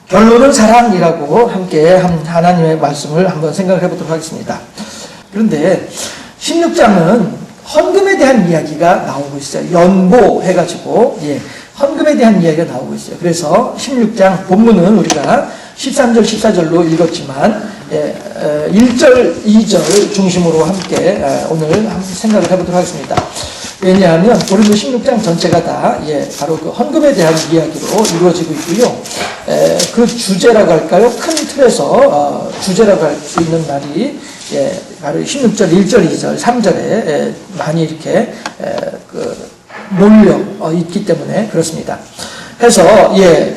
결론은 사랑이라고 함께 하나님의 말씀을 한번 생각을 해보도록 하겠습니다. 그런데 16장은 헌금에 대한 이야기가 나오고 있어요. 연보해가지고 헌금에 대한 이야기가 나오고 있어요. 그래서 16장 본문은 우리가 13절 14절로 읽었지만 1절 2절 중심으로 함께 오늘 한번 생각을 해보도록 하겠습니다. 왜냐하면 고린도 16장 전체가 다 바로 그 헌금에 대한 이야기로 이루어지고 있고요. 그 주제라고 할까요? 큰 틀에서 주제라고 할 수 있는 말이 바로 16절, 1절, 2절, 3절에 많이 이렇게 몰려 있기 때문에 그렇습니다. 그래서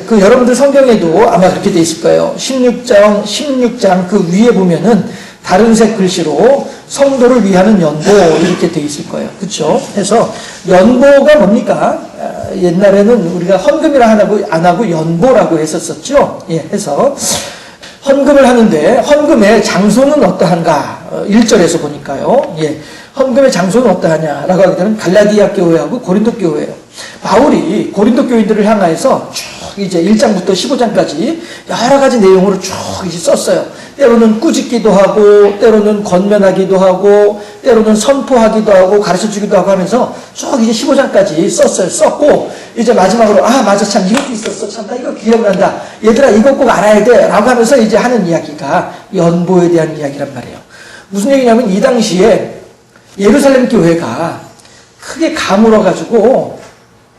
그 여러분들 성경에도 아마 그렇게 돼 있을 거예요. 16장 그 위에 보면은 다른 색 글씨로 성도를 위하는 연보 이렇게 돼 있을 거예요. 그렇죠? 해서 연보가 뭡니까? 옛날에는 우리가 헌금이라 안 하고 연보라고 했었었죠. 해서 헌금을 하는데 헌금의 장소는 어떠한가? 1절에서 보니까요. 헌금의 장소는 어떠하냐라고 하게 되면 갈라디아 교회하고 고린도 교회예요. 바울이 고린도 교인들을 향하여서 쭉 이제 1장부터 15장까지 여러 가지 내용으로 쭉 이제 썼어요. 때로는 꾸짖기도 하고, 때로는 권면하기도 하고, 때로는 선포하기도 하고, 가르쳐 주기도 하고 하면서 쭉 이제 15장까지 썼고, 이제 마지막으로, 맞아, 참, 이것도 있었어. 참, 나 이거 기억난다. 얘들아, 이거 꼭 알아야 돼. 라고 하면서 이제 하는 이야기가 연보에 대한 이야기란 말이에요. 무슨 얘기냐면, 이 당시에 예루살렘 교회가 크게 가물어가지고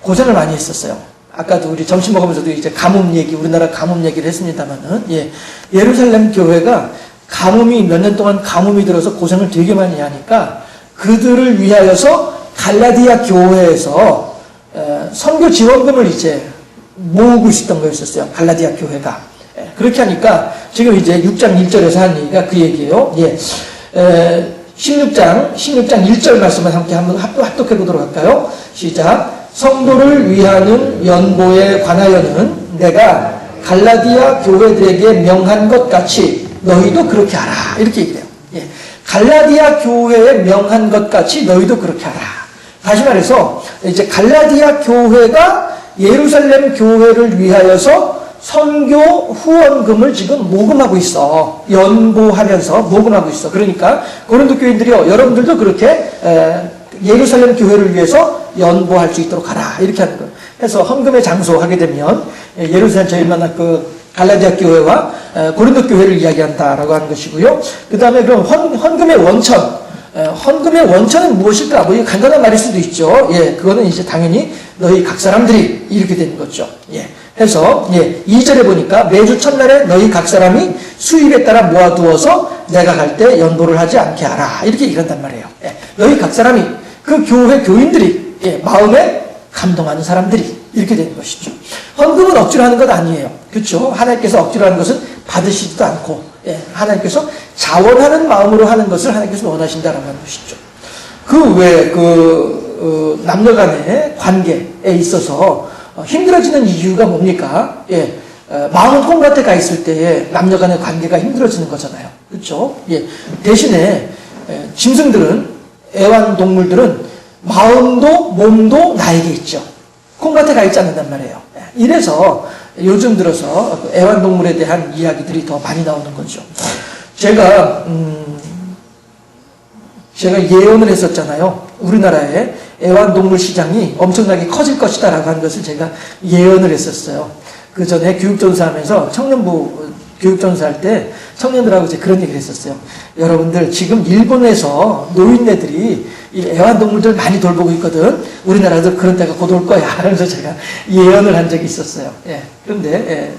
고생을 많이 했었어요. 아까도 우리 점심 먹으면서도 이제 가뭄 얘기, 우리나라 가뭄 얘기를 했습니다만은, 예루살렘 교회가 가뭄이 몇 년 동안 가뭄이 들어서 고생을 되게 많이 하니까 그들을 위하여서 갈라디아 교회에서 선교 지원금을 이제 모으고 있었던 거였었어요. 갈라디아 교회가. 그렇게 하니까 지금 이제 6장 1절에서 한 얘기가 그 얘기예요. 16장 1절 말씀을 함께 한번 합독해 보도록 할까요? 시작. 성도를 위하는 연보에 관하여는 내가 갈라디아 교회들에게 명한 것 같이 너희도 그렇게 하라. 이렇게 얘기해요. 갈라디아 교회에 명한 것 같이 너희도 그렇게 하라. 다시 말해서 이제 갈라디아 교회가 예루살렘 교회를 위하여서 선교 후원금을 지금 모금하고 있어. 연보하면서 모금하고 있어. 그러니까 고린도 교인들이요, 여러분들도 그렇게 예루살렘 교회를 위해서 연보할 수 있도록 하라. 이렇게 하는 거예요. 그래서 헌금의 장소 하게 되면 예루살렘 저희 만난 그 갈라디아 교회와 고린도 교회를 이야기한다라고 하는 것이고요. 그 다음에 그럼 헌금의 원천. 헌금의 원천은 무엇일까? 뭐 간단한 말일 수도 있죠. 그거는 이제 당연히 너희 각 사람들이 이렇게 되는 거죠. 해서 2절에 보니까 매주 첫날에 너희 각 사람이 수입에 따라 모아두어서 내가 갈 때 연보를 하지 않게 하라. 이렇게 얘기한단 말이에요. 너희 각 사람이 그 교회 교인들이 마음에 감동하는 사람들이 이렇게 되는 것이죠. 헌금은 억지로 하는 것 아니에요. 그렇죠? 하나님께서 억지로 하는 것은 받으시지도 않고 하나님께서 자원하는 마음으로 하는 것을 하나님께서 원하신다라고 하는 것이죠. 그 외에 남녀 간의 관계에 있어서 힘들어지는 이유가 뭡니까? 마음은 콩밭에 가 있을 때에 남녀 간의 관계가 힘들어지는 거잖아요. 그렇죠? 대신에 짐승들은, 애완동물들은 마음도 몸도 나에게 있죠. 콩밭에 가 있지 않는단 말이에요. 이래서 요즘 들어서 애완동물에 대한 이야기들이 더 많이 나오는 거죠. 제가 예언을 했었잖아요. 우리나라의 애완동물 시장이 엄청나게 커질 것이다 라고 하는 것을 제가 예언을 했었어요. 그 전에 교육전사 하면서 청년부 교육전사 할 때 청년들하고 이제 그런 얘기를 했었어요. 여러분들 지금 일본에서 노인네들이 이 애완동물들 많이 돌보고 있거든. 우리나라도 그런 때가 곧 올 거야. 그래서 제가 예언을 한 적이 있었어요. 그런데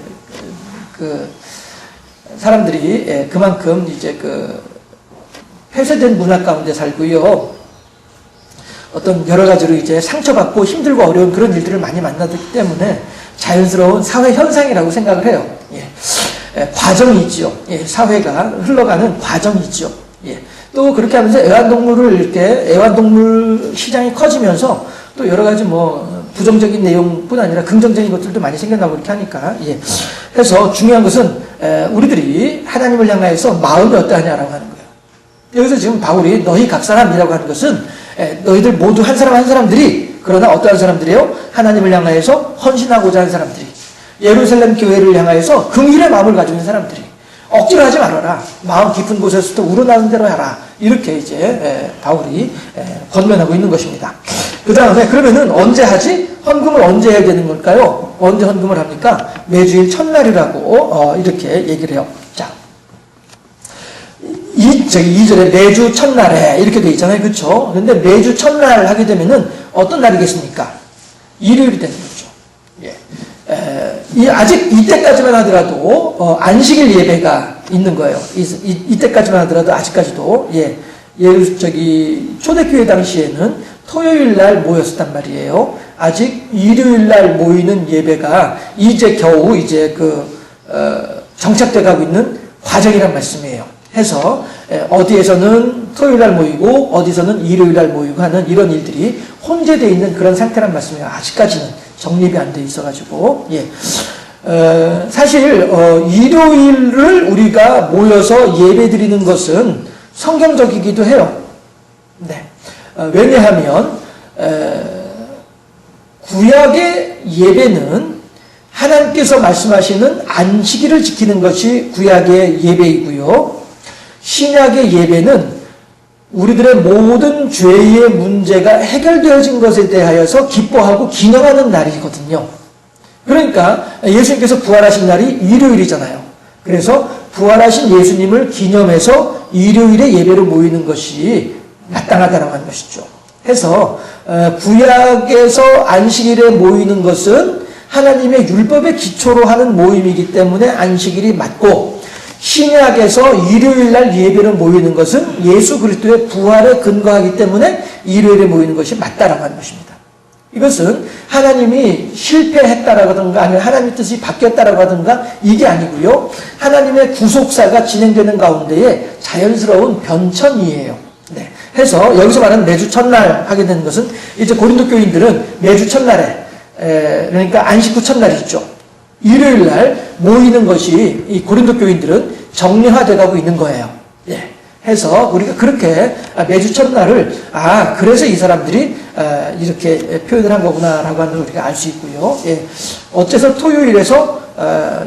사람들이 그만큼 이제 폐쇄된 문화 가운데 살고요. 어떤 여러 가지로 이제 상처받고 힘들고 어려운 그런 일들을 많이 만나기 때문에 자연스러운 사회 현상이라고 생각을 해요. 과정이지요. 사회가 흘러가는 과정이지요. 또 그렇게 하면서 애완동물 시장이 커지면서 또 여러 가지 부정적인 내용뿐 아니라 긍정적인 것들도 많이 생겨나고 이렇게 하니까. 그래서 중요한 것은 우리들이 하나님을 향하여서 마음이 어떠하냐라고 하는 거예요. 여기서 지금 바울이 너희 각 사람이라고 하는 것은 너희들 모두 한 사람 한 사람들이, 그러나 어떠한 사람들이에요? 하나님을 향하여서 헌신하고자 하는 사람들이. 예루살렘 교회를 향하여서 긍휼의 마음을 가지고 있는 사람들이 억지로 하지 말아라. 마음 깊은 곳에서부터 우러나는 대로 해라. 이렇게 이제 바울이 권면하고 있는 것입니다. 그 다음에 그러면은 언제 하지? 헌금을 언제 해야 되는 걸까요? 언제 헌금을 합니까? 매주일 첫날이라고 이렇게 얘기를 해요. 자, 2절에 매주 첫날에 이렇게 돼 있잖아요. 그렇죠? 그런데 매주 첫날 하게 되면은 어떤 날이겠습니까? 일요일이 되는 거죠. 예. 아직 이때까지만 하더라도 안식일 예배가 있는 거예요. 이때까지만 하더라도 아직까지도 초대교회 당시에는 토요일 날 모였었단 말이에요. 아직 일요일 날 모이는 예배가 이제 겨우 정착돼 가고 있는 과정이란 말씀이에요. 해서 어디에서는 토요일 날 모이고 어디서는 일요일 날 모이고 하는 이런 일들이 혼재되어 있는 그런 상태란 말씀이에요. 아직까지는 정립이 안 돼 있어가지고 사실 일요일을 우리가 모여서 예배 드리는 것은 성경적이기도 해요. 네. 왜냐하면 구약의 예배는 하나님께서 말씀하시는 안식일을 지키는 것이 구약의 예배이고요. 신약의 예배는 우리들의 모든 죄의 문제가 해결되어진 것에 대하여서 기뻐하고 기념하는 날이거든요. 그러니까 예수님께서 부활하신 날이 일요일이잖아요. 그래서 부활하신 예수님을 기념해서 일요일에 예배로 모이는 것이 마땅하다라고 하는 것이죠. 해서 구약에서 안식일에 모이는 것은 하나님의 율법의 기초로 하는 모임이기 때문에 안식일이 맞고, 신약에서 일요일날 예배로 모이는 것은 예수 그리스도의 부활에 근거하기 때문에 일요일에 모이는 것이 맞다라고 하는 것입니다. 이것은 하나님이 실패했다라든가 아니면 하나님의 뜻이 바뀌었다라고 하든가 이게 아니고요. 하나님의 구속사가 진행되는 가운데에 자연스러운 변천이에요. 네. 해서 여기서 말하는 매주 첫날 하게 되는 것은 이제 고린도 교인들은 매주 첫날에 그러니까 안식 후 첫날이죠. 일요일 날 모이는 것이 이 고린도 교인들은 정례화되어 가고 있는 거예요. 예. 해서 우리가 그렇게 매주 첫날을 그래서 이 사람들이 이렇게 표현을 한 거구나라고 하는 걸 우리가 알 수 있고요. 예. 어째서 토요일에서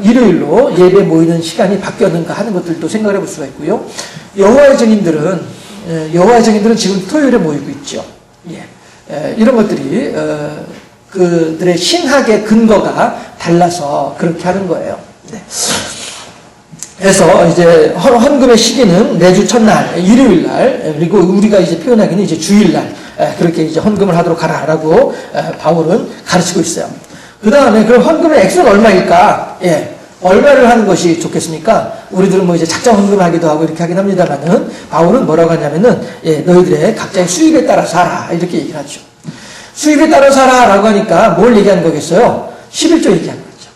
일요일로 예배 모이는 시간이 바뀌었는가 하는 것들도 생각을 해볼 수가 있고요. 여호와의 증인들은 지금 토요일에 모이고 있죠. 예. 이런 것들이 그들의 신학의 근거가 달라서 그렇게 하는 거예요. 네. 그래서 이제 헌금의 시기는 매주 첫날, 일요일 날, 그리고 우리가 이제 표현하기는 이제 주일 날, 그렇게 이제 헌금을 하도록 하라라고 바울은 가르치고 있어요. 그 다음에 그럼 헌금의 액수는 얼마일까? 예. 얼마를 하는 것이 좋겠습니까? 우리들은 뭐 이제 작정 헌금을 하기도 하고 이렇게 하긴 합니다만은, 바울은 뭐라고 하냐면은, 너희들의 각자의 수입에 따라서 하라. 이렇게 얘기를 하죠. 수입에 따라서 하라라고 하니까 뭘 얘기하는 거겠어요? 11조 얘기하는 거죠.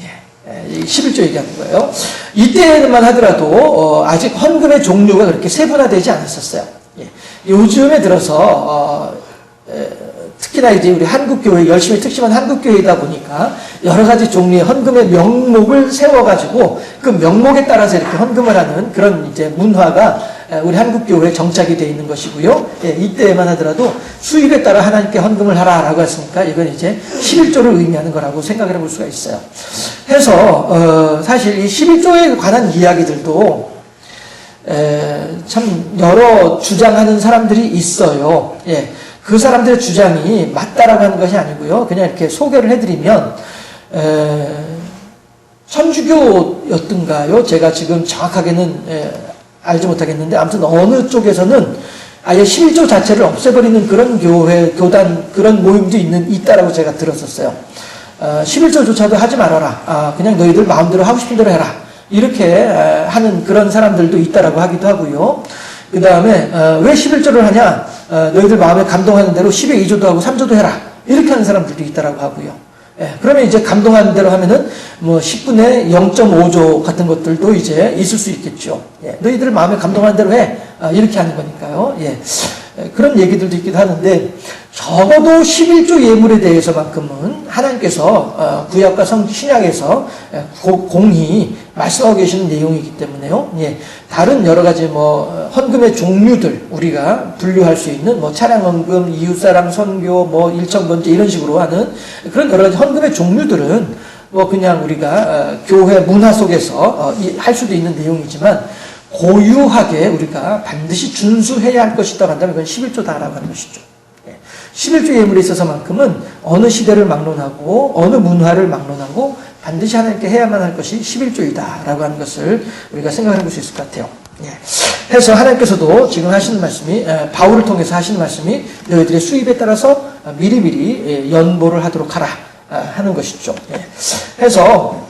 예. 11조 얘기하는 거예요. 이때만 하더라도 아직 헌금의 종류가 그렇게 세분화되지 않았었어요. 예. 요즘에 들어서 특히나 이제 우리 한국교회 열심히 특심한 한국교회이다 보니까 여러 가지 종류의 헌금의 명목을 세워가지고 그 명목에 따라서 이렇게 헌금을 하는 그런 이제 문화가 우리 한국교회에 정착이 되어 있는 것이고요. 예, 이때만 하더라도 수입에 따라 하나님께 헌금을 하라라고 했으니까 이건 이제 11조를 의미하는 거라고 생각을 해볼 수가 있어요. 해서 사실 이 11조에 관한 이야기들도 참 여러 주장하는 사람들리 있어요. 예, 그 사람들의 주장이 맞다라고 하는 것이 아니고요. 그냥 이렇게 소개를 해드리면 천주교였던가요? 제가 지금 정확하게는 알지 못하겠는데 아무튼 어느 쪽에서는 아예 11조 자체를 없애버리는 그런 교단, 그런 모임도 있다라고 제가 들었었어요. 11조조차도 하지 말아라. 그냥 너희들 마음대로 하고 싶은 대로 해라. 이렇게 하는 그런 사람들도 있다라고 하기도 하고요. 그 다음에 왜 11조를 하냐? 너희들 마음에 감동하는 대로 10의 2조도 하고 3조도 해라. 이렇게 하는 사람들도 있다라고 하고요. 예, 그러면 이제 감동하는 대로 하면은 뭐 10분의 0.5조 같은 것들도 이제 있을 수 있겠죠. 예, 너희들 마음에 감동하는 대로 해. 이렇게 하는 거니까요. 예, 그런 얘기들도 있기도 하는데 적어도 11조 예물에 대해서만큼은 하나님께서 구약과 신약에서 공히 말씀하고 계시는 내용이기 때문에요. 예, 다른 여러 가지 뭐 헌금의 종류들 우리가 분류할 수 있는 뭐 차량 헌금, 이웃사랑 선교, 뭐 일천번제 이런 식으로 하는 그런 여러 가지 헌금의 종류들은 뭐 그냥 우리가 교회 문화 속에서 할 수도 있는 내용이지만 고유하게 우리가 반드시 준수해야 할 것이다 한다면 그건 11조다라고 하는 것이죠. 11조 예물에 있어서만큼은 어느 시대를 막론하고 어느 문화를 막론하고 반드시 하나님께 해야만 할 것이 11조이다라고 하는 것을 우리가 생각해 볼 수 있을 것 같아요. 해서 하나님께서도 지금 하시는 말씀이 바울을 통해서 하시는 말씀이 너희들의 수입에 따라서 미리미리 연보를 하도록 하라 하는 것이죠. 해서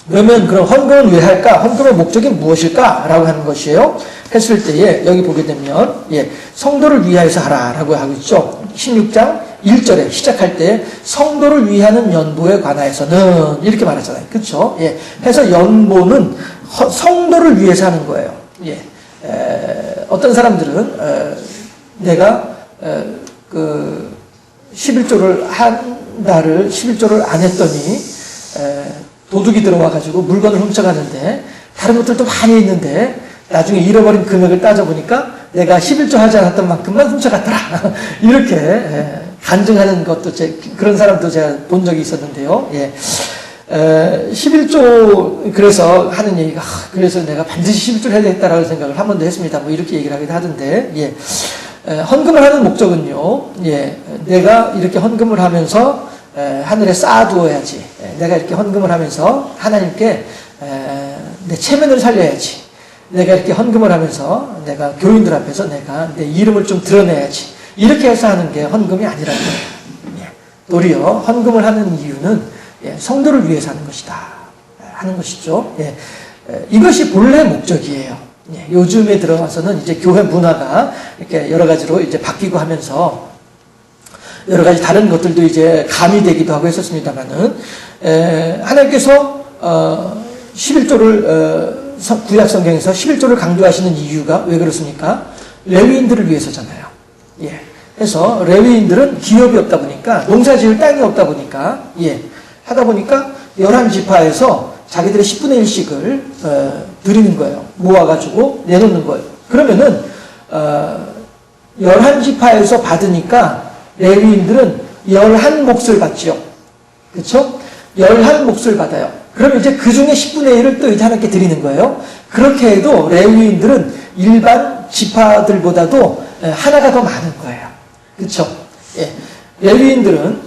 그러면 그럼 헌금은 왜 할까? 헌금의 목적이 무엇일까? 라고 하는 것이에요. 했을 때에 여기 보게 되면 성도를 위하여서 하라라고 하고 있죠. 16장 1절에 시작할 때 성도를 위하는 연보에 관하여서는 이렇게 말하잖아요. 그렇죠? 해서 연보는 성도를 위해서 하는 거예요. 어떤 사람들은 내가 그 11조를 한 달을 11조를 안 했더니 도둑이 들어와가지고 물건을 훔쳐가는데 다른 것들도 많이 있는데 나중에 잃어버린 금액을 따져보니까 내가 11조 하지 않았던 만큼만 훔쳐갔더라. 이렇게 간증하는 것도 그런 사람도 제가 본 적이 있었는데요. 11조 그래서 하는 얘기가 그래서 내가 반드시 11조를 해야 되겠다라고 생각을 한 번도 했습니다. 뭐 이렇게 얘기를 하기도 하던데 헌금을 하는 목적은요. 내가 이렇게 헌금을 하면서 하늘에 쌓아두어야지. 내가 이렇게 헌금을 하면서 하나님께 내 체면을 살려야지. 내가 이렇게 헌금을 하면서 내가 교인들 앞에서 내가 내 이름을 좀 드러내야지. 이렇게 해서 하는 게 헌금이 아니라는 거예요. 도리어 헌금을 하는 이유는 성도를 위해서 하는 것이다. 하는 것이죠. 이것이 본래 목적이에요. 요즘에 들어와서는 이제 교회 문화가 이렇게 여러 가지로 이제 바뀌고 하면서 여러 가지 다른 것들도 이제 가미되기도 하고 했었습니다만은, 하나님께서, 11조를, 구약 성경에서 11조를 강조하시는 이유가 왜 그렇습니까? 레위인들을 위해서잖아요. 그래서 레위인들은 기업이 없다 보니까, 농사 지을 땅이 없다 보니까, 하다 보니까 11지파에서 자기들의 10분의 1씩을, 드리는 거예요. 모아가지고 내놓는 거예요. 그러면은, 11지파에서 받으니까 레위인들은 11몫을 받지요. 그렇죠? 11몫을 받아요. 그럼 이제 그 중에 10분의 1을 또 이제 하나님께 드리는 거예요. 그렇게 해도 레위인들은 일반 지파들보다도 하나가 더 많은 거예요. 그렇죠? 레위인들은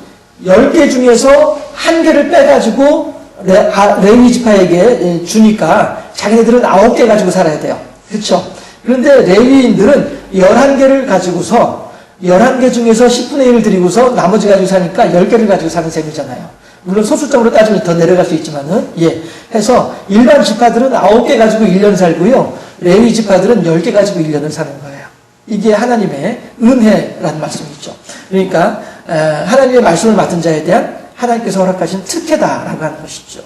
10개 중에서 한 개를 빼가지고 레위 지파에게 주니까 자기네들은 9개 가지고 살아야 돼요. 그렇죠? 그런데 레위인들은 11개를 가지고서 11개 중에서 10분의 1을 드리고서 나머지 가지고 사니까 10개를 가지고 사는 셈이잖아요. 물론 소수점으로 따지면 더 내려갈 수 있지만은, 해서 일반 지파들은 9개 가지고 1년 살고요. 레위 지파들은 10개 가지고 1년을 사는 거예요. 이게 하나님의 은혜라는 말씀이죠. 그러니까, 하나님의 말씀을 맡은 자에 대한 하나님께서 허락하신 특혜다라고 하는 것이죠.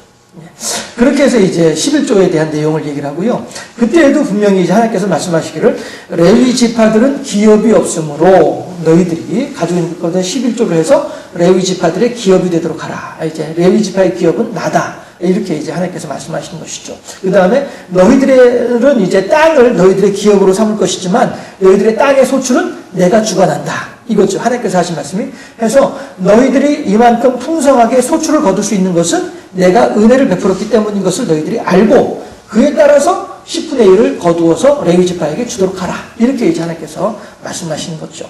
그렇게 해서 이제 11조에 대한 내용을 얘기를 하고요. 그때에도 분명히 이제 하나님께서 말씀하시기를 레위 지파들은 기업이 없으므로 너희들이 가지고 있는 것보다 11조를 해서 레위 지파들의 기업이 되도록 하라. 이제 레위 지파의 기업은 나다. 이렇게 이제 하나님께서 말씀하시는 것이죠. 그 다음에 너희들은 이제 땅을 너희들의 기업으로 삼을 것이지만 너희들의 땅의 소출은 내가 주관한다. 이거죠. 하나님께서 하신 말씀이. 해서 너희들이 이만큼 풍성하게 소출을 거둘 수 있는 것은 내가 은혜를 베풀었기 때문인 것을 너희들이 알고 그에 따라서 10분의 1을 거두어서 레위 지파에게 주도록 하라. 이렇게 이제 하나님께서 말씀하시는 거죠.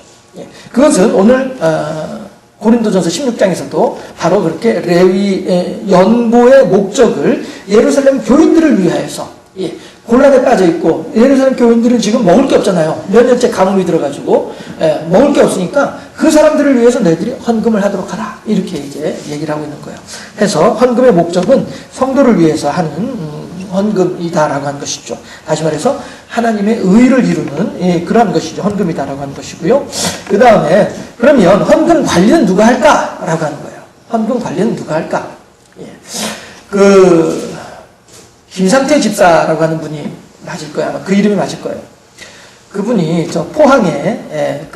그것은 오늘 고린도전서 16장에서도 바로 그렇게 레위 연보의 목적을 예루살렘 교인들을 위하여서 곤란에 빠져 있고 예루살렘 교인들은 지금 먹을 게 없잖아요. 몇 년째 가뭄이 들어가지고 먹을 게 없으니까 그 사람들을 위해서 너희들이 헌금을 하도록 하라. 이렇게 이제 얘기를 하고 있는 거예요. 그래서 헌금의 목적은 성도를 위해서 하는 헌금이다라고 하는 것이죠. 다시 말해서 하나님의 의를 이루는 그런 것이죠. 헌금이다라고 하는 것이고요. 그 다음에 그러면 헌금 관리는 누가 할까라고 하는 거예요. 헌금 관리는 누가 할까? 김상태 집사라고 하는 분이 맞을 거예요. 아마 그 이름이 맞을 거예요. 그분이 저 포항에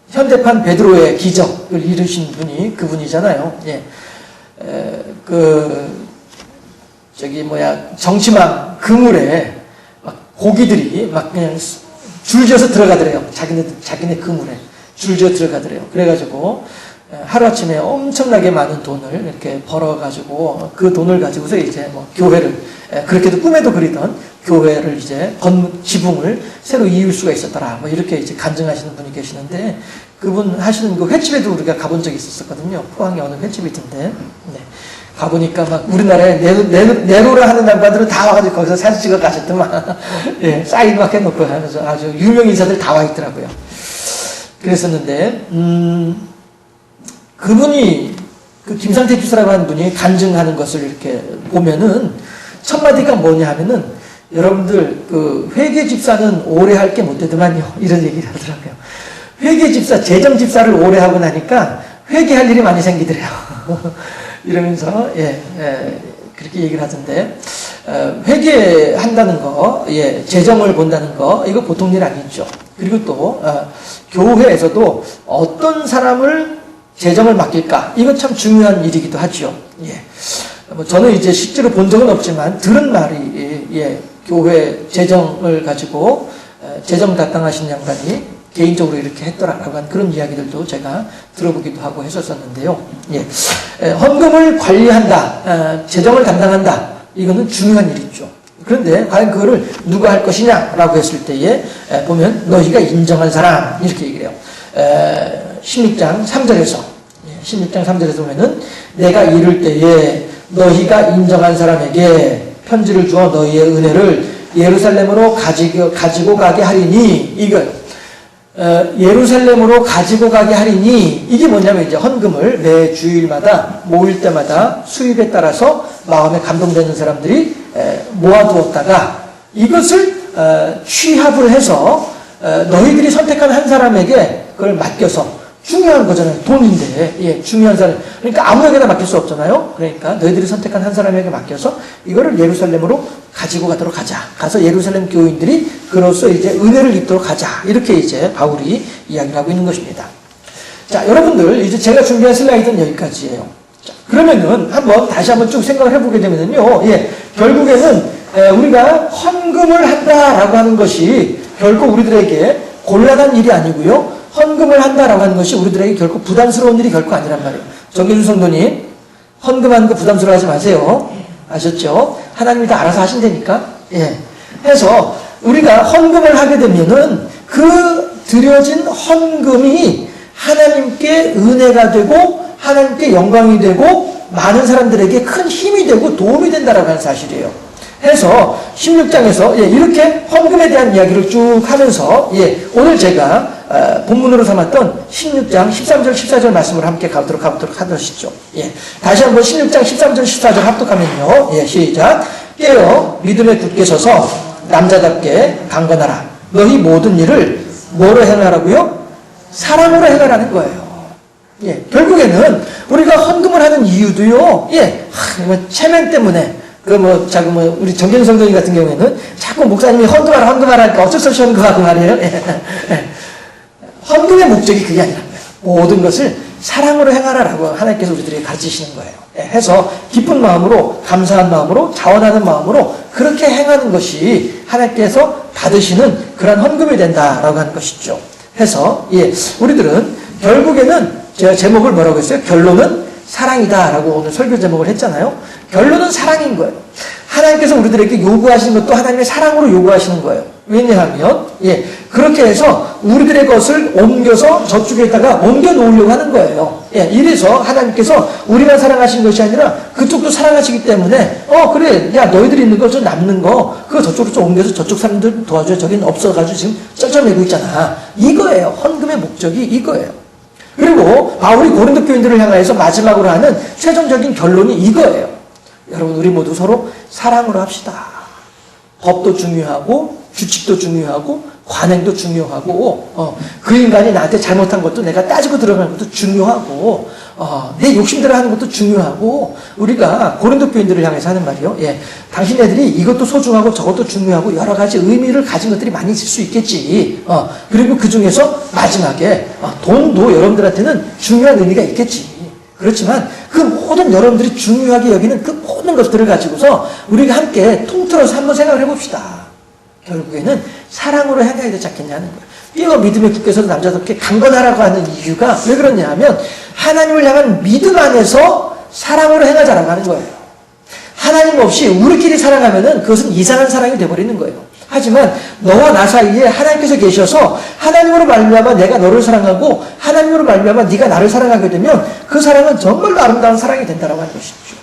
현대판 베드로의 기적을 이루신 분이 그분이잖아요. 정치망 그물에 막 고기들이 막 그냥 줄지어서 들어가더래요. 자기네 그물에 줄지어 들어가더래요. 그래가지고 하루아침에 엄청나게 많은 돈을 이렇게 벌어가지고 그 돈을 가지고서 이제 뭐 교회를, 그렇게도 꿈에도 그리던 교회를 이제 지붕을 새로 이을 수가 있었더라. 뭐 이렇게 이제 간증하시는 분이 계시는데, 그분 하시는 그 횟집에도 우리가 가본 적이 있었거든요. 포항에 어느 횟집이 있던데. 네. 가보니까 막 우리나라에 네로라 하는 양반들은 다 와가지고 거기서 사진 찍어 가셨더만. 예, 사인 막 해놓고 하면서 아주 유명 인사들 다 와 있더라고요. 그랬었는데, 그분이, 그 김상태 교수라고 하는 분이 간증하는 것을 이렇게 보면은, 첫 마디가 뭐냐 하면은, 여러분들, 그, 회계 집사는 오래 할 게 못 되더만요. 이런 얘기를 하더라고요. 회계 집사, 재정 집사를 오래 하고 나니까, 회계할 일이 많이 생기더래요. 이러면서, 그렇게 얘기를 하던데, 회계한다는 거, 재정을 본다는 거, 이거 보통 일 아니죠. 그리고 또, 교회에서도 어떤 사람을 재정을 맡길까? 이거 참 중요한 일이기도 하죠. 뭐 저는 이제 실제로 본 적은 없지만 들은 말이, 교회 재정을 가지고 재정 담당하신 양반이 개인적으로 이렇게 했더라라고 하는 그런 이야기들도 제가 들어보기도 하고 했었었는데요. 헌금을 관리한다, 재정을 담당한다. 이거는 중요한 일이죠. 그런데 과연 그거를 누가 할 것이냐라고 했을 때에 보면 너희가 인정한 사람 이렇게 얘기를 해요. 16장 3절에서 보면은 내가 이를 때에 너희가 인정한 사람에게 편지를 주어 너희의 은혜를 예루살렘으로 가지고 가게 하리니, 이걸 예루살렘으로 가지고 가게 하리니, 이게 뭐냐면 이제 헌금을 매 주일마다 모일 때마다 수입에 따라서 마음에 감동되는 사람들이 모아두었다가 이것을 취합을 해서 너희들이 선택한 한 사람에게 그걸 맡겨서, 중요한 거잖아요. 돈인데, 중요한 사람. 그러니까 아무에게나 맡길 수 없잖아요. 그러니까 너희들이 선택한 한 사람에게 맡겨서 이거를 예루살렘으로 가지고 가도록 하자. 가서 예루살렘 교인들이 그로써 이제 은혜를 입도록 하자. 이렇게 이제 바울이 이야기를 하고 있는 것입니다. 자, 여러분들, 이제 제가 준비한 슬라이드는 여기까지예요. 자, 그러면은 다시 한번 쭉 생각을 해보게 되면은요, 결국에는 우리가 헌금을 한다라고 하는 것이 결코 우리들에게 곤란한 일이 아니고요. 헌금을 한다라고 하는 것이 우리들에게 결코 부담스러운 일이 결코 아니란 말이에요. 정계준 성도님, 헌금하는 거 부담스러워하지 마세요. 아셨죠? 하나님이 다 알아서 하신다니까. 해서 우리가 헌금을 하게 되면은 그 드려진 헌금이 하나님께 은혜가 되고 하나님께 영광이 되고 많은 사람들에게 큰 힘이 되고 도움이 된다라고 하는 사실이에요. 해서 16장에서 이렇게 헌금에 대한 이야기를 쭉 하면서 오늘 제가 본문으로 삼았던 16장 13절 14절 말씀을 함께 가보도록 하시죠. 다시 한번 16장 13절 14절 합독하면요. 시작. 깨어 믿음에 굳게 서서 남자답게 강건하라. 너희 모든 일을 뭐로 행하라고요? 사랑으로 행하라는 거예요. 결국에는 우리가 헌금을 하는 이유도요. 체면 때문에 우리 정경 성도님 같은 경우에는 자꾸 목사님이 헌금하라 하니까 어쩔 수 없이 헌금하고 말이에요. 헌금의 목적이 그게 아니란 거예요. 모든 것을 사랑으로 행하라라고 하나님께서 우리들에게 가르치시는 거예요. 해서 기쁜 마음으로, 감사한 마음으로, 자원하는 마음으로 그렇게 행하는 것이 하나님께서 받으시는 그런 헌금이 된다라고 하는 것이죠. 해서 우리들은 결국에는 제가 제목을 뭐라고 했어요? 결론은 사랑이다라고 오늘 설교 제목을 했잖아요. 결론은 사랑인 거예요. 하나님께서 우리들에게 요구하시는 것도 하나님의 사랑으로 요구하시는 거예요. 왜냐하면 그렇게 해서 우리들의 것을 옮겨서 저쪽에다가 옮겨 놓으려고 하는 거예요. 이래서 하나님께서 우리만 사랑하시는 것이 아니라 그쪽도 사랑하시기 때문에 그래, 야 너희들이 있는 거 좀 남는 거 그거 저쪽으로 좀 옮겨서 저쪽 사람들 도와줘야, 저긴 없어가지고 지금 쩔쩔매고 있잖아. 이거예요. 헌금의 목적이 이거예요. 그리고 바울이 고린도 교인들을 향하여서 마지막으로 하는 최종적인 결론이 이거예요. 여러분, 우리 모두 서로 사랑으로 합시다. 법도 중요하고 규칙도 중요하고 관행도 중요하고 그 인간이 나한테 잘못한 것도 내가 따지고 들어가는 것도 중요하고 내 욕심대로 하는 것도 중요하고, 우리가 고린도 교인들을 향해서 하는 말이요. 당신네들이 이것도 소중하고 저것도 중요하고 여러 가지 의미를 가진 것들이 많이 있을 수 있겠지. 그리고 그 중에서 마지막에 돈도 여러분들한테는 중요한 의미가 있겠지. 그렇지만 그 모든 여러분들이 중요하게 여기는 그 모든 것들을 가지고서 우리가 함께 통틀어서 한번 생각을 해봅시다. 결국에는 사랑으로 행해야 되지 않겠냐는 거예요. 깨어 믿음에 굳게서도 남자답게 강건하라고 하는 이유가 왜 그러냐 하면 하나님을 향한 믿음 안에서 사랑으로 행하자라고 하는 거예요. 하나님 없이 우리끼리 사랑하면은 그것은 이상한 사랑이 되어버리는 거예요. 하지만 너와 나 사이에 하나님께서 계셔서 하나님으로 말미암아 내가 너를 사랑하고 하나님으로 말미암아 네가 나를 사랑하게 되면 그 사랑은 정말로 아름다운 사랑이 된다라고 하는 것이죠.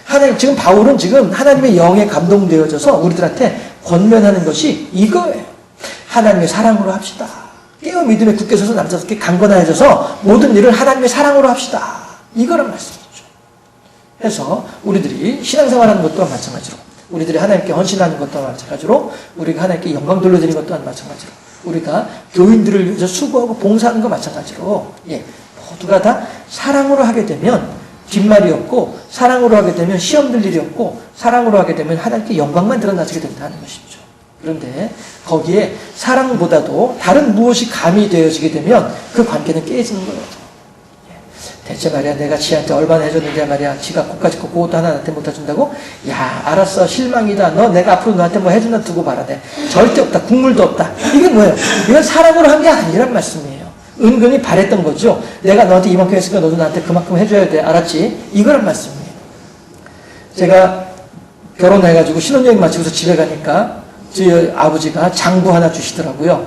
하나님, 지금 바울은 지금 하나님의 영에 감동되어져서 우리들한테 권면하는 것이 이거예요. 하나님의 사랑으로 합시다. 깨어 믿음에 굳게 서서 남자답게 강건해져서 모든 일을 하나님의 사랑으로 합시다. 이거란 말씀이죠. 그래서 우리들이 신앙생활하는 것 또한 마찬가지로, 우리들이 하나님께 헌신하는 것 또한 마찬가지로, 우리가 하나님께 영광 돌려드리는 것 또한 마찬가지로, 우리가 교인들을 위해서 수고하고 봉사하는 것 마찬가지로, 모두가 다 사랑으로 하게 되면 뒷말이 없고, 사랑으로 하게 되면 시험 들 일이 없고, 사랑으로 하게 되면 하나님께 영광만 드러나게 된다는 것이죠. 그런데 거기에 사랑보다도 다른 무엇이 가미되어지게 되면 그 관계는 깨지는 거예요. 대체 말이야, 내가 지한테 얼마나 해줬는데 말이야, 지가 고까지 고 그것도 하나 나한테 못 해준다고? 야, 알았어, 실망이다. 너 내가 앞으로 너한테 뭐 해준다 두고 말아대. 절대 없다. 국물도 없다. 이게 뭐예요? 이건 사랑으로 한 게 아니란 말씀이에요. 은근히 바랬던 거죠. 내가 너한테 이만큼 했으니까 너도 나한테 그만큼 해줘야 돼. 알았지? 이거란 말씀이에요. 제가 결혼해가지고 신혼여행 마치고서 집에 가니까 저희 아버지가 장부 하나 주시더라고요.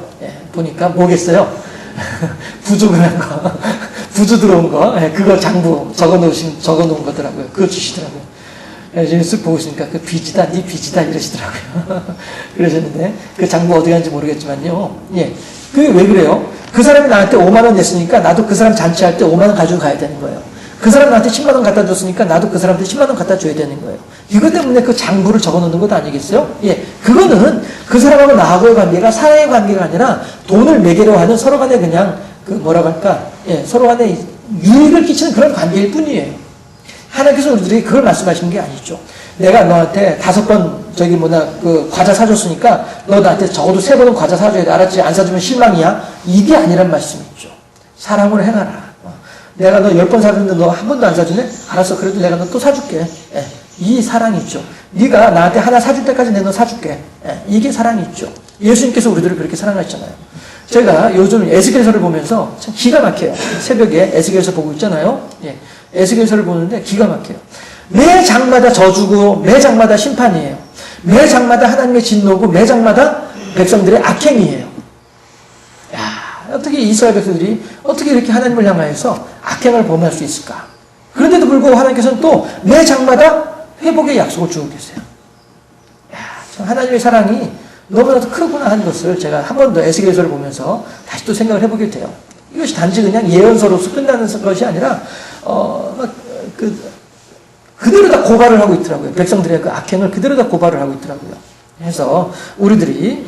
보니까 뭐겠어요? 부조 그런 거, 부조 들어온 거, 그거 장부 적어놓은 거더라고요. 그거 주시더라고요. 제가 쓱 보고 있으니까 그 빚이다, 네 빚이다 이러시더라고요. 그러셨는데 그 장부 어디 갔는지 모르겠지만요. 그게 왜 그래요? 그 사람이 나한테 5만 원 냈으니까 나도 그 사람 잔치할 때 5만 원 가지고 가야 되는 거예요. 그 사람 나한테 10만 원 갖다 줬으니까 나도 그 사람한테 10만 원 갖다 줘야 되는 거예요. 이것 때문에 그 장부를 적어놓는 것 아니겠어요? 그거는 그 사람하고 나하고의 관계가 사랑의 관계가 아니라 돈을 매개로 하는 서로 간에 그냥 그 뭐라고 할까? 서로 간에 유익을 끼치는 그런 관계일 뿐이에요. 하나님께서 우리들에게 그걸 말씀하시는 게 아니죠. 내가 너한테 5번 그 과자 사줬으니까 너 나한테 적어도 3번은 과자 사줘야 돼. 알았지? 안 사주면 실망이야. 이게 아니란 말씀이죠. 사랑으로 행하라. 내가 너 10번 사줬는데 너 한 번도 안 사주네? 알았어. 그래도 내가 너 또 사줄게. 이 사랑이 있죠. 네가 나한테 하나 사줄 때까지 내가 너 사줄게. 이게 사랑이 있죠. 예수님께서 우리들을 그렇게 사랑하셨잖아요. 제가 요즘 에스겔서를 보면서 참 기가 막혀요. 새벽에 에스겔서 보고 있잖아요. 에스겔서를 보는데 기가 막혀요. 매 장마다 저주고 매 장마다 심판이에요. 매 장마다 하나님의 진노고 매 장마다 백성들의 악행이에요. 야, 어떻게 이스라엘 백성들이 어떻게 이렇게 하나님을 향하여서 악행을 범할 수 있을까? 그런데도 불구하고 하나님께서는 또 매 장마다 회복의 약속을 주고 계세요. 야, 참 하나님의 사랑이 너무나도 크구나 하는 것을 제가 한 번 더 에스겔서를 보면서 다시 또 생각을 해보게 돼요. 이것이 단지 그냥 예언서로서 끝나는 것이 아니라 그대로 다 고발을 하고 있더라고요. 백성들의 그 악행을 그대로 다 고발을 하고 있더라고요. 그래서 우리들이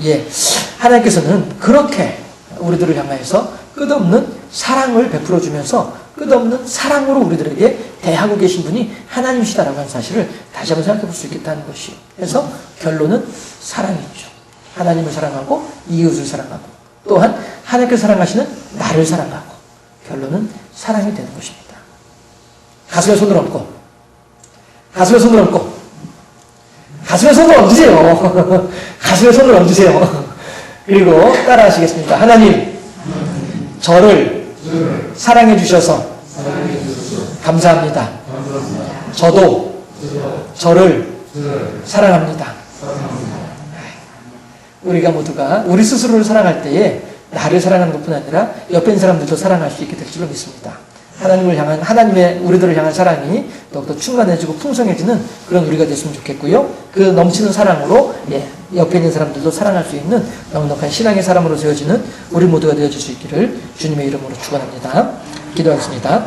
하나님께서는 그렇게 우리들을 향하여서 끝없는 사랑을 베풀어 주면서 끝없는 사랑으로 우리들에게 대하고 계신 분이 하나님이시다라고 하는 사실을 다시 한번 생각해 볼 수 있겠다는 것이에요. 그래서 결론은 사랑이죠. 하나님을 사랑하고 이웃을 사랑하고 또한 하나님께서 사랑하시는 나를 사랑하고 결론은 사랑이 되는 것입니다. 가슴에 손을 얹고 가슴에 손을 얹고 가슴에 손을 얹으세요. 가슴에 손을 얹으세요. 그리고 따라 하시겠습니다. 하나님 저를 사랑해 주셔서 감사합니다. 저도 저를 사랑합니다. 우리가 모두가 우리 스스로를 사랑할 때에 나를 사랑하는 것뿐 아니라 옆에 있는 사람들도 사랑할 수 있게 될 줄로 믿습니다. 하나님의 우리들을 향한 사랑이 더욱더 충만해지고 풍성해지는 그런 우리가 됐으면 좋겠고요. 그 넘치는 사랑으로 옆에 있는 사람들도 사랑할 수 있는 넉넉한 신앙의 사람으로 세워지는 우리 모두가 되어질 수 있기를 주님의 이름으로 축원합니다. 기도하겠습니다.